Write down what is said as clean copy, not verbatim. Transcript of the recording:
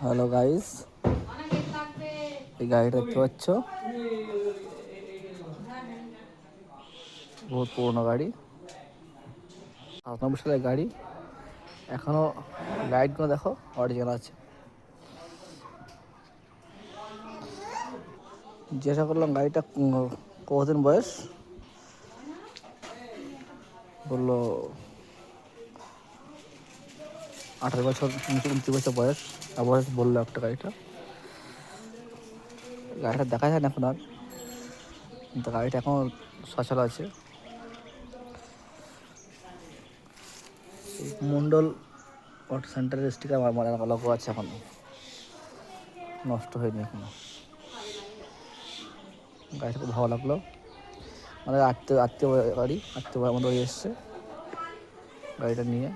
Hello guys, এই গাড়িটা দেখতে পাচ্ছ, বহুত পুরোনো গাড়ি, 97 সালের গাড়ি। এখনো লাইটগুলো দেখো অরিজিনাল আছে। জিজ্ঞাসা করলাম গাড়িটা কতদিন বয়স, বললো 18 বছর 29 বছর বয়স। বয়স বললো একটা গাড়িটা দেখা যায় না এখন আর, কিন্তু গাড়িটা এখন সচল আছে। মন্ডল অটো সেন্টারের স্টিকার লগো আছে, এখন নষ্ট হয়নি এখনো। গাড়িটা খুব ভালো লাগলো। আমাদের আত্মীয় গাড়ি, আত্মীয় আমাদের এসছে গাড়িটা নিয়ে।